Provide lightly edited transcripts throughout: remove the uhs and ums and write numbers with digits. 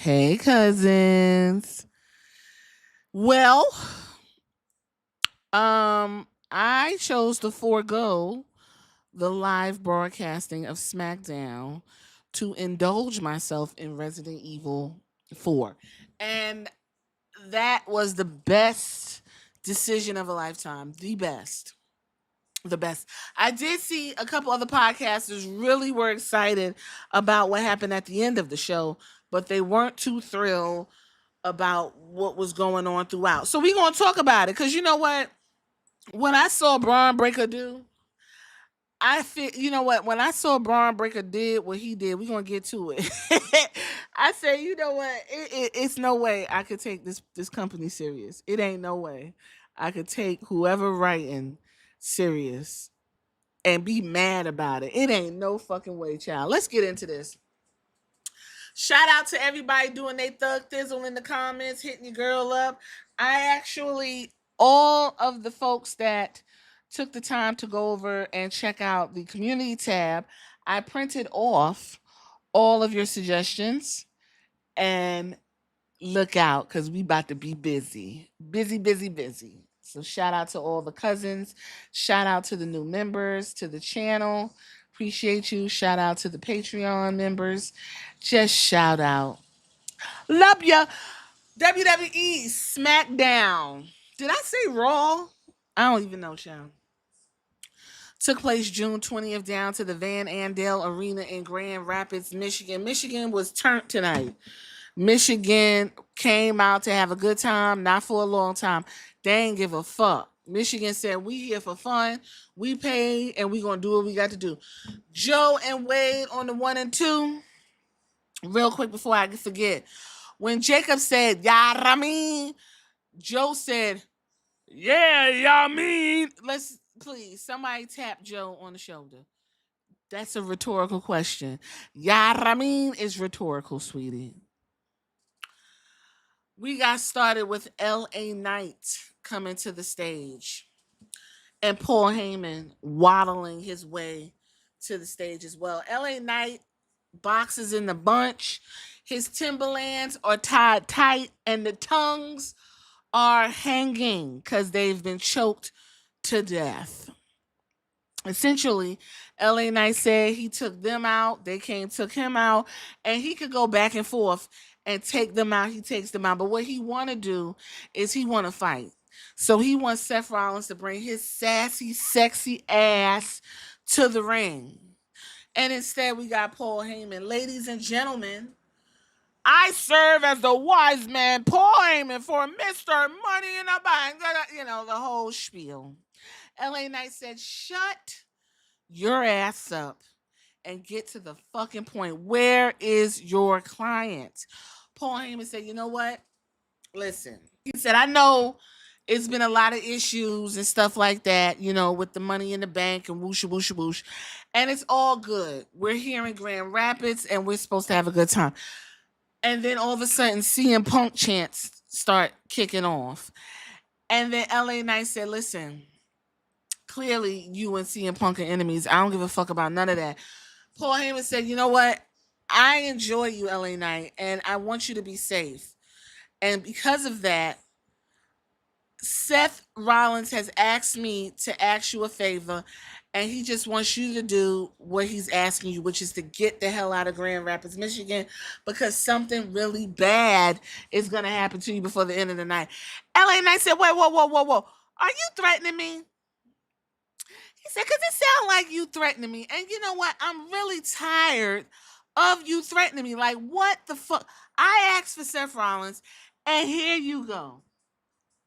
Hey, cousins. Well, I chose to forego the live broadcasting of Smackdown to indulge myself in Resident Evil 4. And that was the best decision of a lifetime. The best. The best. I did see a couple other podcasters really were excited about what happened at the end of the show, but they weren't too thrilled about what was going on throughout. So we're gonna talk about it because you know what? When I saw Braun Breaker do, I feel you know what? When I saw Braun Breaker did what he did, we're gonna get to it. I say, you know what? It's no way I could take this company serious. It ain't no way I could take whoever writing serious and be mad about it. It ain't no fucking way, child. Let's get into this. Shout out to everybody doing they thug thizzle in the comments, hitting your girl up. All of the folks that took the time to go over and check out the community tab, I printed off all of your suggestions and look out because we about to be busy. Busy, busy, busy. So shout out to all the cousins. Shout out to the new members to the channel. Appreciate you. Shout out to the Patreon members. Just shout out. Love ya. WWE Smackdown. Did I say Raw? I don't even know, child. Took place June 20th down to the Van Andel Arena in Grand Rapids, Michigan. Michigan was turned tonight. Michigan came out to have a good time, not for a long time. They ain't give a fuck. Michigan said, we here for fun. We paid, and we going to do what we got to do. Joe and Wade on the 1 and 2. Real quick before I forget. When Jacob said, yeah, I mean, Joe said, yeah, y'all mean. Let's, please, somebody tap Joe on the shoulder. That's a rhetorical question. Yeah, I mean is rhetorical, sweetie. We got started with LA Knight coming to the stage and Paul Heyman waddling his way to the stage as well. LA Knight boxes in the bunch. His Timberlands are tied tight and the tongues are hanging because they've been choked to death. Essentially, LA Knight said he took them out, they took him out, and he could go back and forth and take them out. He takes them out. But what he want to do is he want to fight. So he wants Seth Rollins to bring his sassy, sexy ass to the ring. And instead, we got Paul Heyman. Ladies and gentlemen, I serve as the wise man, Paul Heyman, for Mr. Money in the Bank. You know, the whole spiel. LA Knight said, shut your ass up and get to the fucking point. Where is your client? Paul Heyman said, you know what? Listen. He said, I know it's been a lot of issues and stuff like that, you know, with the Money in the Bank and whoosh, whoosh, whoosh. And it's all good. We're here in Grand Rapids and we're supposed to have a good time. And then all of a sudden, CM Punk chants start kicking off. And then LA Knight said, listen, clearly you and CM Punk are enemies. I don't give a fuck about none of that. Paul Heyman said, you know what? I enjoy you, LA Knight, and I want you to be safe. And because of that, Seth Rollins has asked me to ask you a favor, and he just wants you to do what he's asking you, which is to get the hell out of Grand Rapids, Michigan, because something really bad is going to happen to you before the end of the night. LA Knight said, wait, whoa. Are you threatening me? He said, because it sounds like you threatening me. And you know what? I'm really tired of you threatening me. Like, what the fuck? I asked for Seth Rollins, and here you go.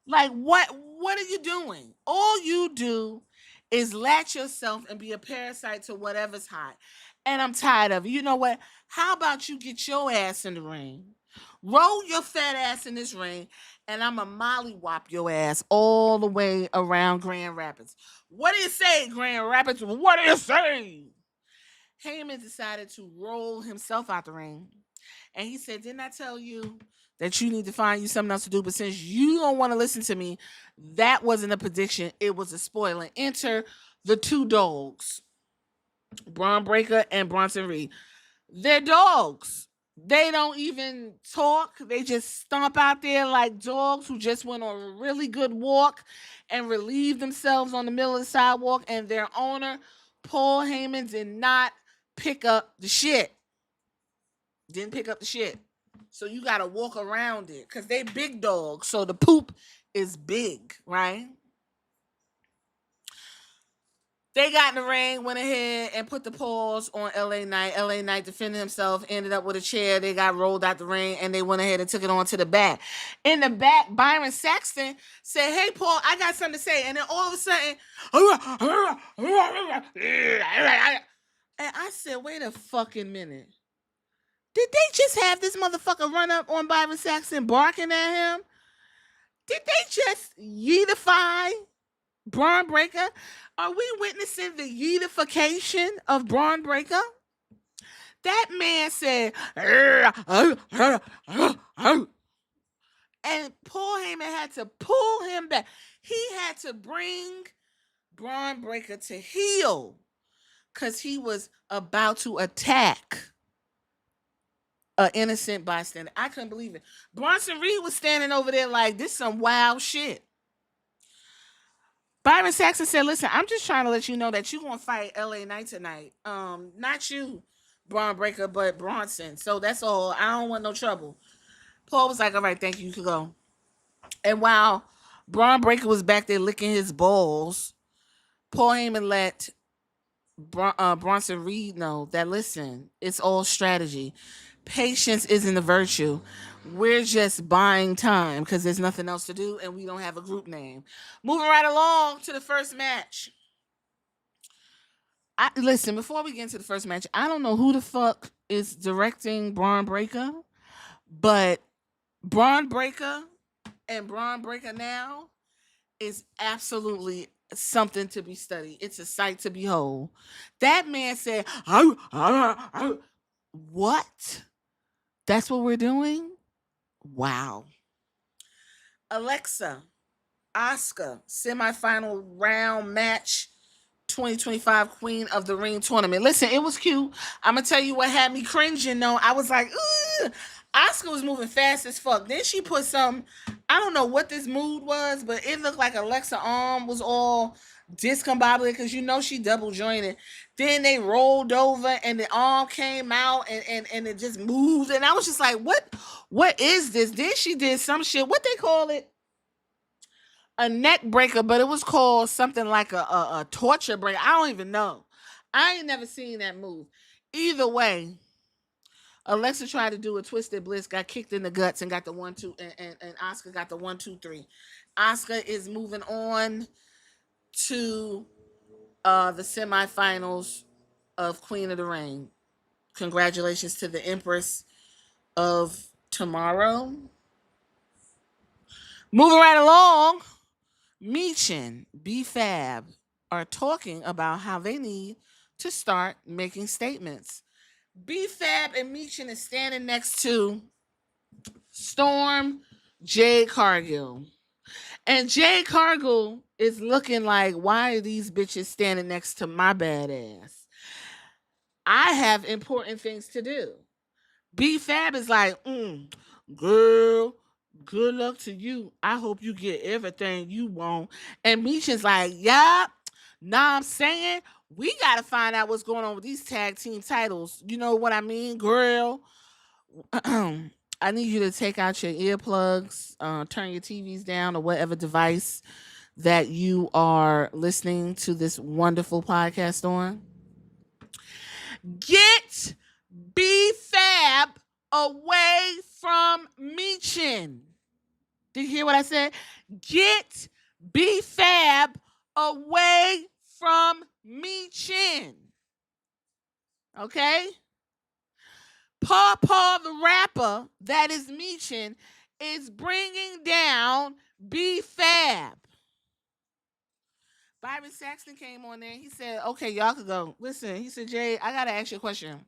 Like, what are you doing? All you do is latch yourself and be a parasite to whatever's hot. And I'm tired of it. You know what? How about you get your ass in the ring? Roll your fat ass in this ring, and I'm a mollywop your ass all the way around Grand Rapids. What do you say, Grand Rapids? What do you say? Heyman decided to roll himself out the ring. And he said, didn't I tell you that you need to find you something else to do? But since you don't want to listen to me, that wasn't a prediction. It was a spoiler. Enter the two dogs, Braun Breaker and Bronson Reed. They're dogs. They don't even talk. They just stomp out there like dogs who just went on a really good walk and relieved themselves on the middle of the sidewalk. And their owner, Paul Heyman, did not pick up the shit. Didn't pick up the shit. So you got to walk around it because they big dogs. So the poop is big, right? They got in the ring, went ahead and put the paws on LA Knight. LA Knight defended himself, ended up with a chair. They got rolled out the ring and they went ahead and took it on to the back. In the back, Byron Saxton said, "Hey, Paul, I got something to say." And then all of a sudden, and I said, "Wait a fucking minute. Did they just have this motherfucker run up on Byron Saxton barking at him? Did they just yeetify Braun Breaker? Are we witnessing the yeetification of Braun Breaker?" That man said, and Paul Heyman had to pull him back. He had to bring Braun Breaker to heel because he was about to attack an innocent bystander. I couldn't believe it. Bronson Reed was standing over there like, this is some wild shit. Byron Saxton said, "Listen, I'm just trying to let you know that you're going to fight LA Knight tonight. Not you, Braun Breaker, but Bronson. So that's all. I don't want no trouble." Paul was like, "All right, thank you. You can go." And while Braun Breaker was back there licking his balls, Paul Heyman let Bronson Reed know that, listen, it's all strategy. Patience isn't a virtue. We're just buying time because there's nothing else to do and we don't have a group name. Moving right along to the first match. Listen, before we get into the first match, I don't know who the fuck is directing Braun Breaker, but Braun Breaker and Braun Breaker now is absolutely something to be studied. It's a sight to behold. That man said, what? That's what we're doing? Wow. Alexa, Asuka, semifinal round match, 2025 Queen of the Ring tournament. Listen, it was cute. I'm gonna tell you what had me cringing though. I was like, ugh. Asuka was moving fast as fuck. Then she put some, I don't know what this mood was, but it looked like Alexa arm was all discombobulated because you know she double jointed. Then they rolled over and the arm came out and it just moved. And I was just like, what is this? Then she did some shit. What they call it? A neck breaker, but it was called something like a torture breaker. I don't even know. I ain't never seen that move. Either way, Alexa tried to do a twisted bliss, got kicked in the guts, and got the 1-2, and Asuka got the 1-2-3. Asuka is moving on to the semifinals of Queen of the Ring. Congratulations to the Empress of Tomorrow. Moving right along, Meechin, B-Fab are talking about how they need to start making statements. B-Fab and Meechin is standing next to Storm, Jade Cargill. And Jade Cargill is looking like, why are these bitches standing next to my badass? I have important things to do. B-Fab is like, girl, good luck to you. I hope you get everything you want. And Meechin's like, yeah, nah, I'm saying we got to find out what's going on with these tag team titles. You know what I mean, girl? I need you to take out your earplugs, turn your TVs down or whatever device that you are listening to this wonderful podcast on. Get B-Fab away from Meechin. Did you hear what I said? Get B-Fab away from Meechin. Okay? Paw the rapper, that is Meechin, is bringing down B-Fab. Byron Saxton came on there. He said, okay, y'all could go. Listen, he said, Jay, I got to ask you a question.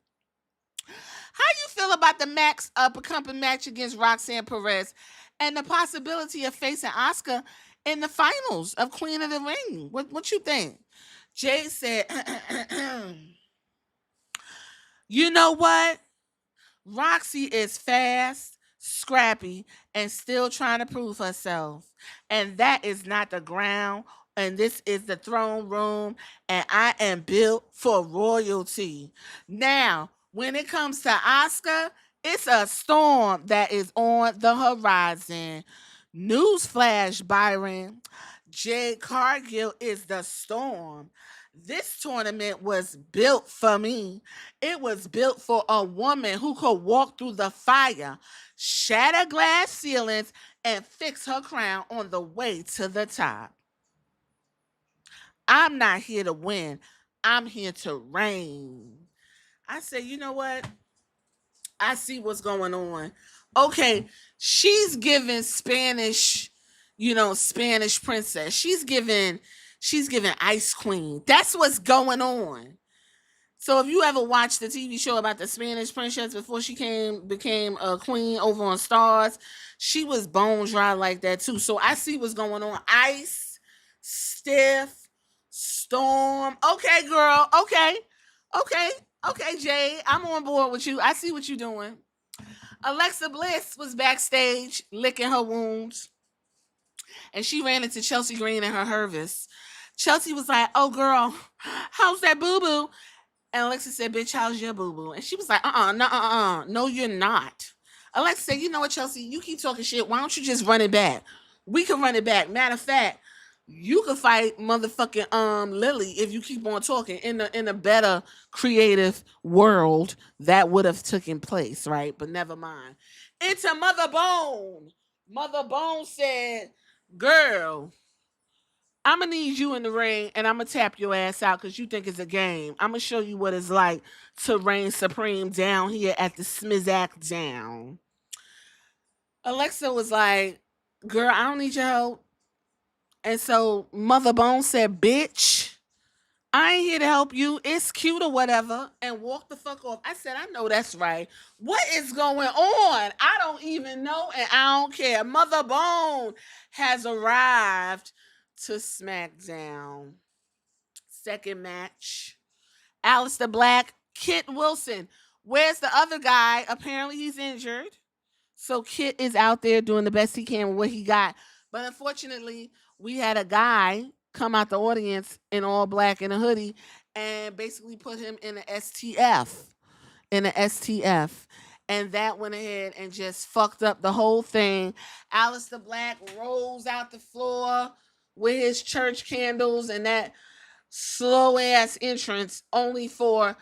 How you feel about the Max upcoming match against Roxanne Perez and the possibility of facing Asuka in the finals of Queen of the Ring? What you think? Jay said, you know what? Roxy is fast, scrappy, and still trying to prove herself. And that is not the ground. And this is the throne room. And I am built for royalty. Now, when it comes to Oscar, it's a storm that is on the horizon. Newsflash, Byron. Jade Cargill is the storm. This tournament was built for me. It was built for a woman who could walk through the fire, shatter glass ceilings, and fix her crown on the way to the top. I'm not here to win. I'm here to reign. I say, you know what? I see what's going on. Okay, she's giving Spanish, Spanish princess. She's giving Ice Queen. That's what's going on. So if you ever watched the TV show about the Spanish princess before she became a queen over on Stars, she was bone dry like that too. So I see what's going on. Ice, stiff, storm. Okay, girl. Okay. Okay. Okay, Jay. I'm on board with you. I see what you're doing. Alexa Bliss was backstage licking her wounds, and she ran into Chelsea Green and her Hervis. Chelsea was like, "Oh, girl, how's that boo boo?" And Alexa said, "Bitch, how's your boo boo?" And she was like, no, you're not. Alexa said, "You know what, Chelsea? You keep talking shit. Why don't you just run it back? We can run it back. Matter of fact, you could fight motherfucking Lily if you keep on talking in a better creative world that would have taken place, right? But never mind." Into Mother Bone. Mother Bone said, "Girl, I'm gonna need you in the ring, and I'm gonna tap your ass out because you think it's a game. I'm gonna show you what it's like to reign supreme down here at the Smizak Down." Alexa was like, "Girl, I don't need your help." And so Mother Bone said, "Bitch, I ain't here to help you. It's cute or whatever," and walk the fuck off. I said, "I know that's right. What is going on? I don't even know, and I don't care." Mother Bone has arrived to SmackDown. Second match. Aleister Black, Kit Wilson. Where's the other guy? Apparently he's injured. So Kit is out there doing the best he can with what he got. But unfortunately, we had a guy come out the audience in all black in a hoodie and basically put him in an STF. In an STF. And that went ahead and just fucked up the whole thing. Aleister Black rolls out the floor with his church candles and that slow ass entrance, only for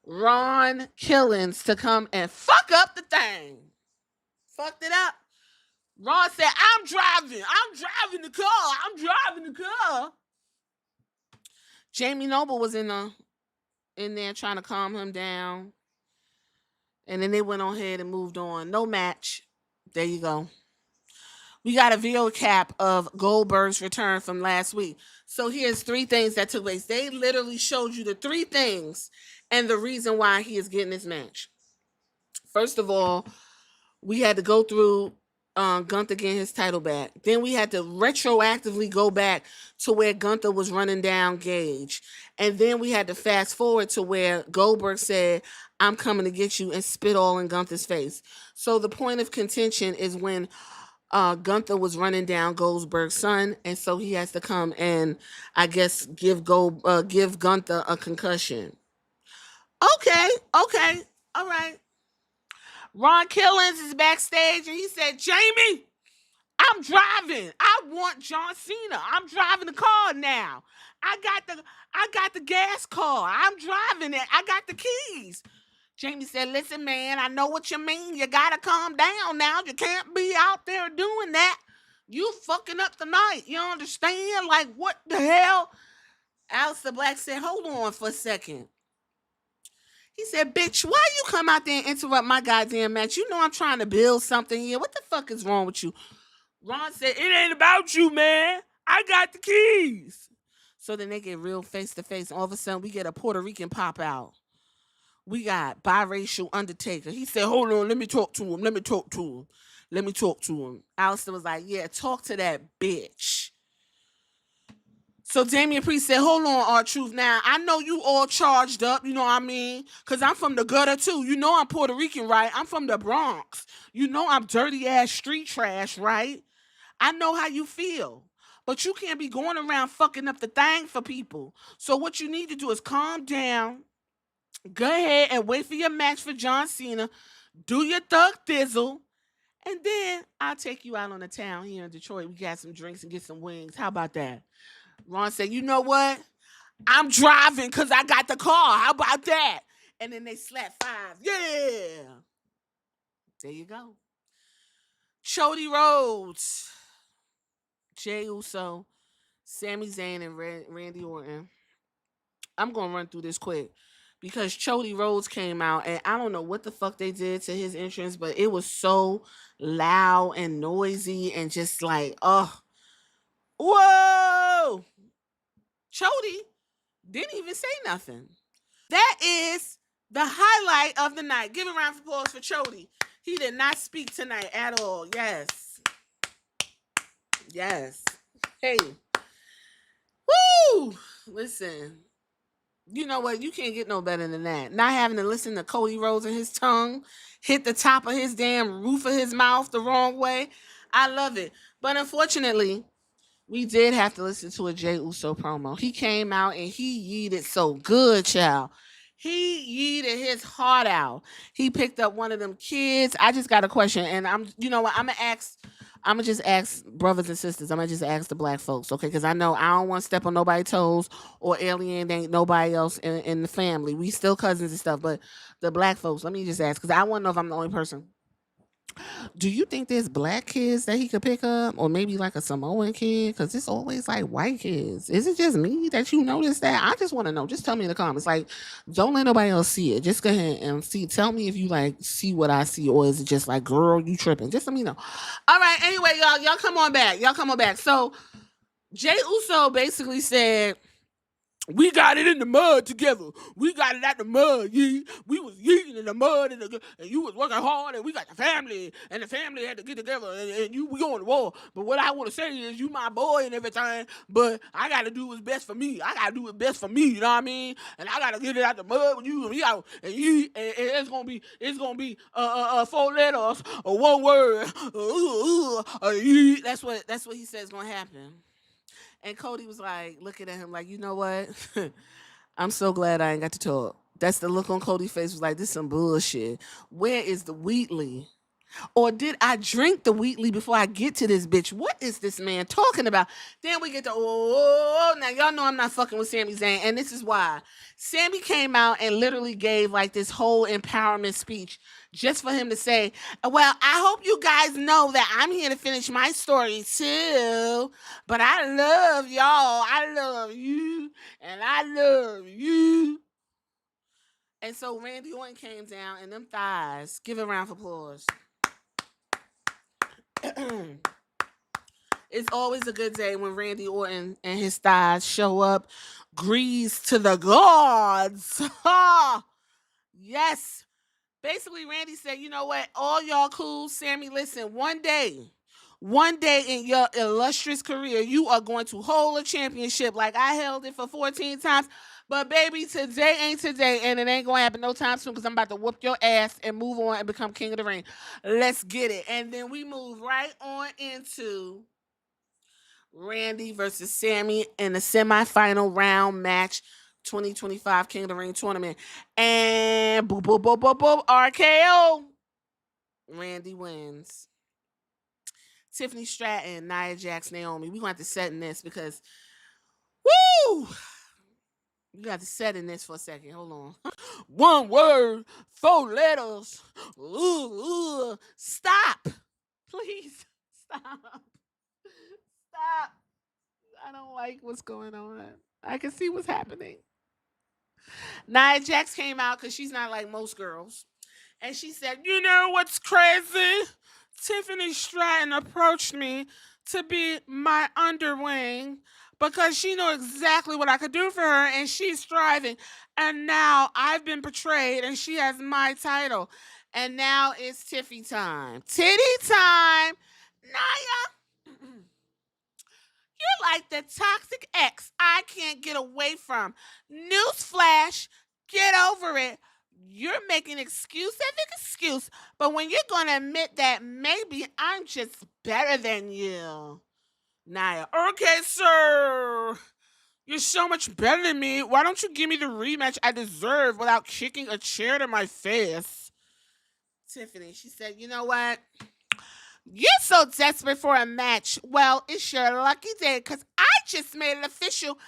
Ron Killings to come and fuck up the thing. Fucked it up. Ron said, I'm driving the car. I'm driving the car. Jamie Noble was in there trying to calm him down. And then they went on ahead and moved on. No match. There you go. We got a video cap of Goldberg's return from last week. So here's 3 things that took place. They literally showed you the 3 things and the reason why he is getting this match. First of all, we had to go through Gunther getting his title back. Then we had to retroactively go back to where Gunther was running down Gage. And then we had to fast forward to where Goldberg said, I'm coming to get you, and spit all in Gunther's face. So the point of contention is when Gunther was running down Goldberg's son, and so he has to come and I guess give Gunther a concussion. Okay, all right. Ron Killings is backstage and he said, Jamie, I'm driving. I want John Cena. I'm driving the car now. I got the gas car. I'm driving it. I got the keys. Jamie said, listen, man, I know what you mean. You gotta calm down now. You can't be out there doing that. You fucking up the night. You understand? Like, what the hell? Aleister Black said, hold on for a second. He said, bitch, why you come out there and interrupt my goddamn match? You know I'm trying to build something here. What the fuck is wrong with you? Ron said, it ain't about you, man. I got the keys. So then they get real face to face. All of a sudden, we get a Puerto Rican pop out. We got biracial Undertaker. He said, hold on, let me talk to him. Aleister was like, yeah, talk to that bitch. So Damian Priest said, hold on, R-Truth. Now, I know you all charged up, you know what I mean? Because I'm from the gutter, too. You know I'm Puerto Rican, right? I'm from the Bronx. You know I'm dirty-ass street trash, right? I know how you feel. But you can't be going around fucking up the thing for people. So what you need to do is calm down. Go ahead and wait for your match for John Cena. Do your thug thizzle. And then I'll take you out on the town here in Detroit. We got some drinks and get some wings. How about that? Ron said, you know what? I'm driving because I got the car. How about that? And then they slap five. Yeah. There you go. Chody Rhodes, Jey Uso, Sami Zayn, and Randy Orton. I'm going to run through this quick because Chody Rhodes came out and I don't know what the fuck they did to his entrance, but it was so loud and noisy and just like, oh, whoa. Chody didn't even say nothing. That is the highlight of the night. Give a round of applause for Chody. He did not speak tonight at all. Yes. Yes. Hey. Woo! Listen. You know what? You can't get no better than that. Not having to listen to Cody Rhodes and his tongue hit the top of his damn roof of his mouth the wrong way. I love it. But unfortunately, we did have to listen to a Jey Uso promo. He came out and he yeeted so good, child. He yeeted his heart out. He picked up one of them kids. I just got a question, and you know what? I'm gonna just ask brothers and sisters. I'm gonna just ask the black folks, okay? Because I know I don't want to step on nobody's toes or alienate nobody else in the family. We still cousins and stuff, but the black folks, let me just ask, because I want to know if I'm the only person. Do you think there's black kids that he could pick up, or maybe like a Samoan kid? Because it's always like white kids. Is it just me that you notice that? I just want to know. Just tell me in the comments. Like, don't let nobody else see it. Just go ahead and see. Tell me if you like see what I see, or is it just like, girl, you tripping? Just let me know. All right. Anyway, y'all come on back. Y'all come on back. So Jey Uso basically said, we got it in the mud together. We got it out the mud, yeah. We was eating in the mud, and you was working hard, and we got the family, and the family had to get together, and we going to war. But what I want to say is, you my boy and everything, but I got to do what's best for me. I got to do what's best for me, you know what I mean? And I got to get it out the mud with you, and it's gonna be 4 letters or 1 word. That's what he says gonna happen. And Cody was like looking at him like, you know what? I'm so glad I ain't got to talk. That's the look on Cody's face, was like, this is some bullshit. Where is the Wheatley? Or did I drink the Wheatley before I get to this bitch? What is this man talking about? Then we get to, now y'all know I'm not fucking with Sami Zayn. And this is why. Sami came out and literally gave like this whole empowerment speech just for him to say, well, I hope you guys know that I'm here to finish my story too. But I love y'all. I love you. And I love you. And so Randy Orton came down and them thighs. Give a round of applause. It's always a good day when Randy Orton and his thighs show up. Grease to the gods. Yes. Basically, Randy said, you know what? All y'all cool. Sami, listen, one day in your illustrious career, you are going to hold a championship like I held it for 14 times. But baby, today ain't today, and it ain't gonna happen no time soon because I'm about to whoop your ass and move on and become king of the ring. Let's get it. And then we move right on into Randy versus Sami in the semifinal round match, 2025 King of the Ring tournament. And boop, boop, boop, boop, boop, RKO. Randy wins. Tiffany Stratton, Nia Jax, Naomi. We're going to have to set in this because, woo! You got to set in this for a second. Hold on. 1 word, 4 letters. Stop. Please stop. Stop. I don't like what's going on. I can see what's happening. Nia Jax came out because she's not like most girls. And she said, you know what's crazy? Tiffany Stratton approached me to be my underwing because she knew exactly what I could do for her, and she's striving. And now I've been betrayed, and she has my title. And now it's Tiffy time. Titty time. Nia, you're like the toxic ex I can't get away from. Newsflash, get over it. You're making excuse after excuse, but when you're going to admit that maybe I'm just better than you. Nia, okay, sir. You're so much better than me. Why don't you give me the rematch I deserve without kicking a chair to my face? Tiffany, she said, you know what? You're so desperate for a match. Well, it's your lucky day because I just made it official.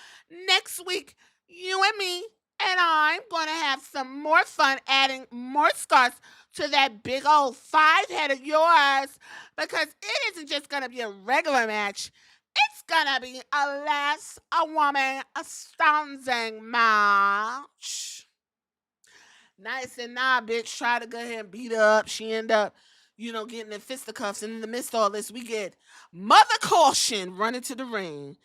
Next week, you and me and I'm going to have some more fun adding more scars to that big old 5-head of yours because it isn't just going to be a regular match. It's going to be a last a woman a standing match. Nia said, nah, bitch, try to go ahead and beat her up. She ended up, getting in fisticuffs. And in the midst of all this, we get Mother Caution running to the ring.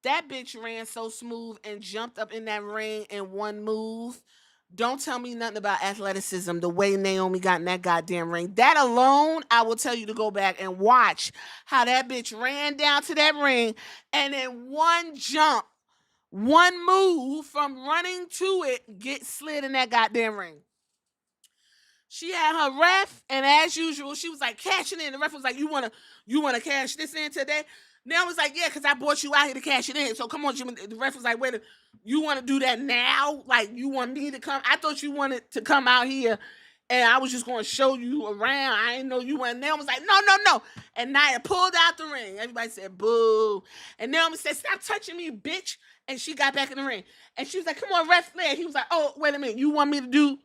That bitch ran so smooth and jumped up in that ring in one move. Don't tell me nothing about athleticism, the way Naomi got in that goddamn ring. That alone, I will tell you to go back and watch how that bitch ran down to that ring and in one jump, one move from running to it, get slid in that goddamn ring. She had her ref, and as usual, she was like cashing in. The ref was like, "You wanna cash this in today?" Now was like, "Yeah, because I brought you out here to cash it in. So come on, Jimmy." The ref was like, "Wait, you want to do that now? Like you want me to come? I thought you wanted to come out here, and I was just going to show you around. I didn't know you went." Naomi was like, "No, no, no!" And Nia pulled out the ring. Everybody said, "Boo!" And Naomi said, "Stop touching me, bitch!" And she got back in the ring, and she was like, "Come on, ref Flair." He was like, "Oh, wait a minute, you want me to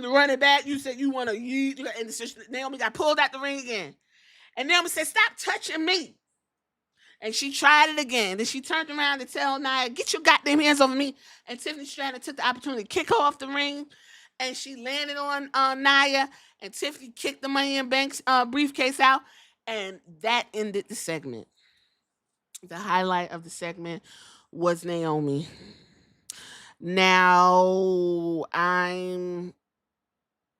run it back? You said you want to yeet." And Naomi got pulled out the ring again. And Naomi said, "Stop touching me." And she tried it again. Then she turned around to tell Nia, "Get your goddamn hands over me." And Tiffany Stratton took the opportunity to kick her off the ring. And she landed on Nia. And Tiffany kicked the Money in Bank's briefcase out. And that ended the segment. The highlight of the segment was Naomi. Now, I'm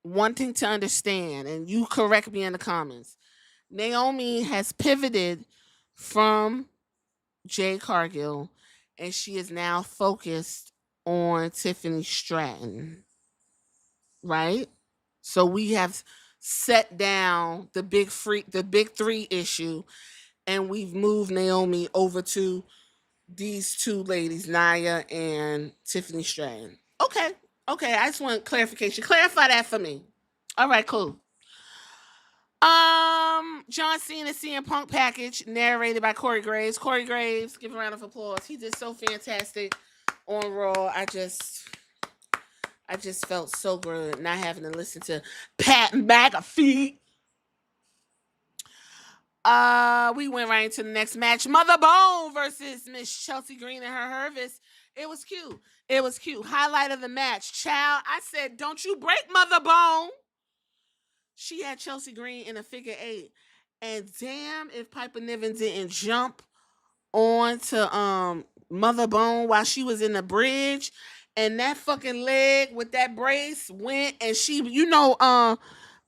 wanting to understand, and you correct me in the comments. Naomi has pivoted from Jade Cargill, and she is now focused on Tiffany Stratton, right? So we have set down the big three issue, and we've moved Naomi over to these two ladies, Nia and Tiffany Stratton. Okay. I just want clarification. Clarify that for me. All right, cool. John Cena CM Punk package narrated by Corey Graves. Corey Graves, give a round of applause. He did so fantastic on Raw. I just felt so good not having to listen to Pat McAfee. We went right into the next match. Mother Bone versus Miss Chelsea Green and her Hervis. It was cute. Highlight of the match. Child, I said, don't you break Mother Bone. She had Chelsea Green in a figure 8. And damn if Piper Niven didn't jump onto Mother Bone while she was in the bridge. And that fucking leg with that brace went and she,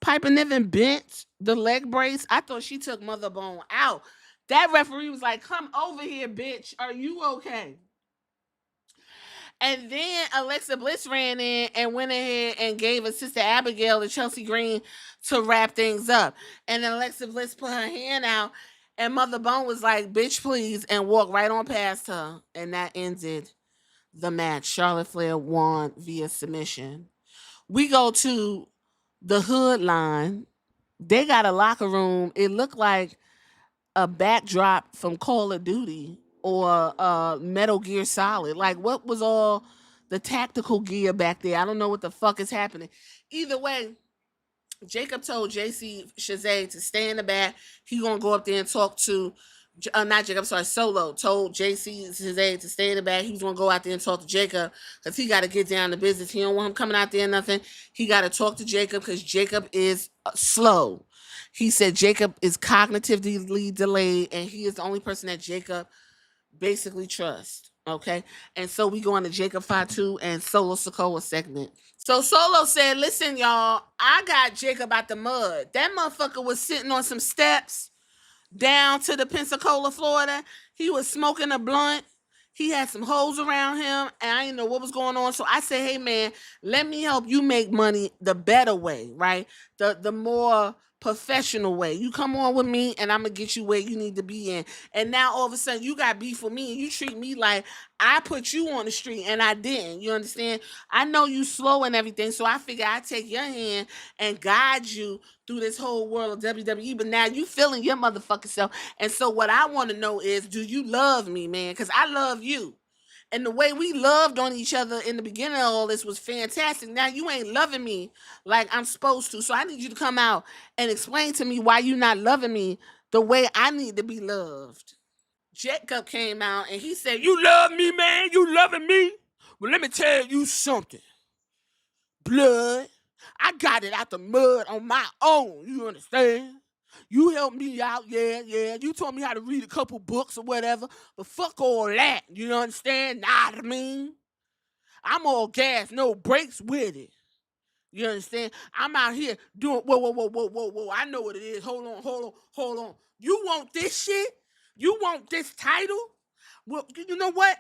Piper Niven bent the leg brace. I thought she took Mother Bone out. That referee was like, "Come over here, bitch. Are you okay?" And then Alexa Bliss ran in and went ahead and gave her Sister Abigail to Chelsea Green to wrap things up. And then Alexa Bliss put her hand out and Mother Bone was like, "Bitch, please," and walked right on past her. And that ended the match. Charlotte Flair won via submission. We go to the Hood line. They got a locker room. It looked like a backdrop from Call of Duty or Metal Gear Solid. Like, what was all the tactical gear back there? I don't know what the fuck is happening. Either way, Jacob told JC Chazé to stay in the back. He gonna go up there and talk to, not Jacob, sorry, Solo told JC Chazé to stay in the back. He was gonna go out there and talk to Jacob because he got to get down to business. He don't want him coming out there nothing. He got to talk to Jacob because Jacob is slow. He said Jacob is cognitively delayed, and he is the only person that Jacob basically trusts. Okay, and so we go on to Jacob Fatu and Solo Sikoa segment. So Solo said, "Listen, y'all, I got Jacob out the mud. That motherfucker was sitting on some steps down to the Pensacola, Florida. He was smoking a blunt. He had some hoes around him, and I didn't know what was going on. So I said, hey, man, let me help you make money the better way, right? The more professional way. You come on with me, and I'm going to get you where you need to be in. And now, all of a sudden, you got beef with me, and you treat me like I put you on the street, and I didn't. You understand? I know you slow and everything, so I figure I'd take your hand and guide you through this whole world of WWE, but now you feeling your motherfucking self. And so what I want to know is, do you love me, man? Because I love you. And the way we loved on each other in the beginning of all this was fantastic. Now you ain't loving me like I'm supposed to. So I need you to come out and explain to me why you not loving me the way I need to be loved. Jacob came out and he said, you love me, man? You loving me? Well, let me tell you something. Blood. I got it out the mud on my own. You understand? You helped me out, yeah. You taught me how to read a couple books or whatever, but fuck all that. You understand? Nah, I mean, I'm all gas, no brakes with it. You understand? I'm out here doing, whoa. I know what it is. Hold on. You want this shit? You want this title? Well, you know what?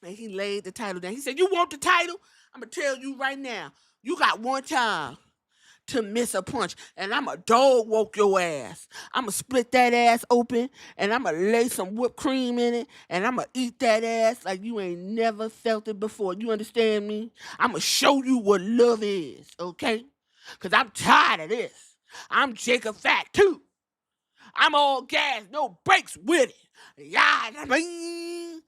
And he laid the title down. He said, you want the title? I'm going to tell you right now. You got one time to miss a punch, and I'm a dog walk your ass. I'm going to split that ass open, and I'm going to lay some whipped cream in it, and I'm going to eat that ass like you ain't never felt it before. You understand me? I'm going to show you what love is, okay? Because I'm tired of this. I'm Jacob Fat, too. I'm all gas, no brakes with it. Yeah, ring.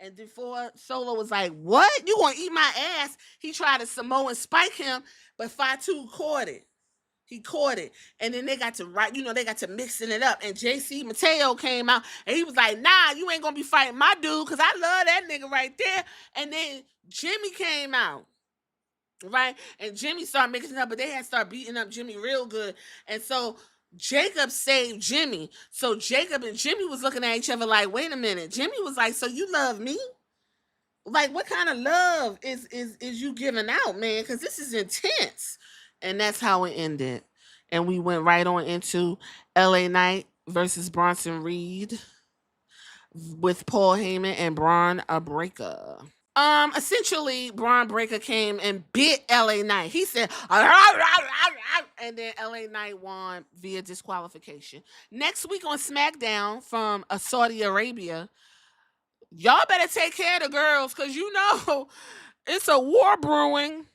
And before Solo was like, what? You gonna eat my ass? He tried to Samoan spike him, but Fatu caught it. He caught it. And then they got to mixing it up. And JC Mateo came out and he was like, nah, you ain't gonna be fighting my dude, because I love that nigga right there. And then Jimmy came out. Right? And Jimmy started mixing up, but they had started beating up Jimmy real good. And so Jacob saved Jimmy. So Jacob and Jimmy was looking at each other like, wait a minute. Jimmy was like, so you love me? Like, what kind of love is you giving out, man? Because this is intense. And that's how it ended. And we went right on into LA Knight versus Bronson Reed with Paul Heyman and Braun Breaker. Essentially, Braun Breaker came and bit LA Knight. He said, and then LA Knight won via disqualification. Next week on Smackdown from Saudi Arabia, y'all better take care of the girls, because you know it's a war brewing.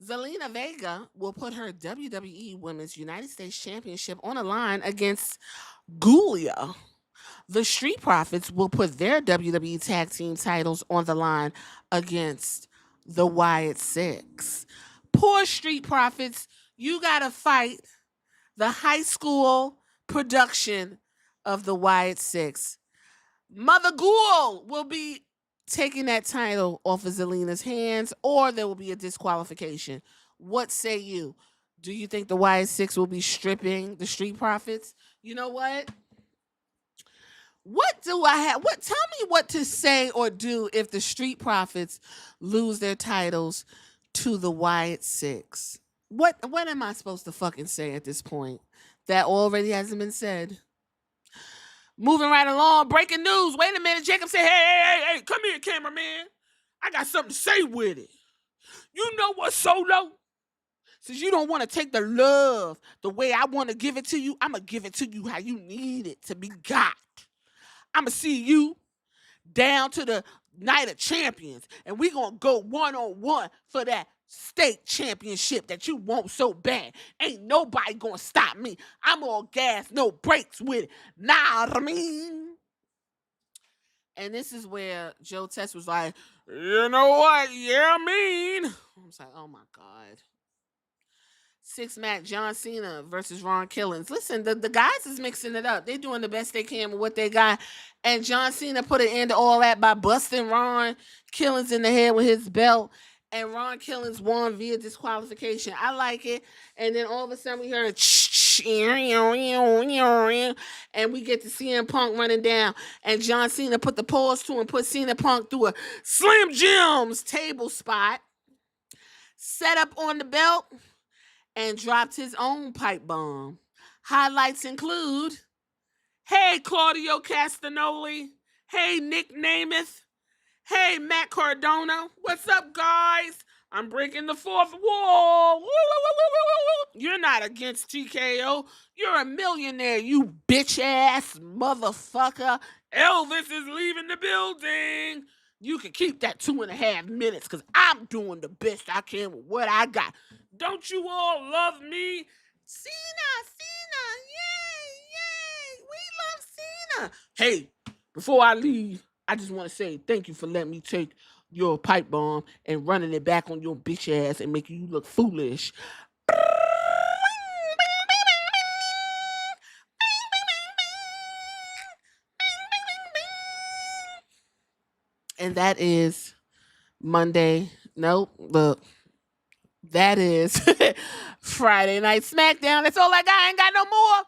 Zelina Vega will put her WWE Women's United States Championship on the line against Giulia. The Street Profits will put their WWE Tag Team titles on the line against the Wyatt Six. Poor Street Profits, you gotta fight the high school production of the Wyatt Six. Mother Ghoul will be taking that title off of Zelina's hands, or there will be a disqualification. What say you? Do you think the Wyatt Six will be stripping the Street Profits? You know what? What do I have? Tell me what to say or do if the Street Profits lose their titles to the Wyatt Six. What am I supposed to fucking say at this point? That already hasn't been said. Moving right along, breaking news. Wait a minute, Jacob said, hey, come here, cameraman. I got something to say with it. You know what, Solo? Since you don't want to take the love the way I want to give it to you, I'm going to give it to you how you need it to be got. I'm going to see you down to the Night of Champions, and we're going to go one-on-one for that state championship that you want so bad. Ain't nobody going to stop me. I'm all gas, no brakes with it. Nah, I mean. And this is where Joe Test was like, you know what? Yeah, I mean. I was like, oh my God. Six-match John Cena versus Ron Killings. Listen, the guys is mixing it up. They're doing the best they can with what they got. And John Cena put an end to all that by busting Ron Killings in the head with his belt. And Ron Killings won via disqualification. I like it. And then all of a sudden we heard and we get to CM Punk running down. And John Cena put the pause to and put Cena Punk through a Slim Jim's table spot. Set up on the belt. and dropped his own pipe bomb. Highlights include, hey, Claudio Castagnoli. Hey, Nick Namath. Hey, Matt Cardona. What's up, guys? I'm breaking the fourth wall. Woo, woo, woo, woo, woo. You're not against TKO. You're a millionaire, you bitch-ass motherfucker. Elvis is leaving the building. You can keep that 2.5 minutes because I'm doing the best I can with what I got. Don't you all love me? Cena, yay, we love Cena. Hey, before I leave, I just want to say thank you for letting me take your pipe bomb and running it back on your bitch ass and making you look foolish. And that is Monday. Nope, look. That is Friday Night Smackdown. That's all I got. I ain't got no more.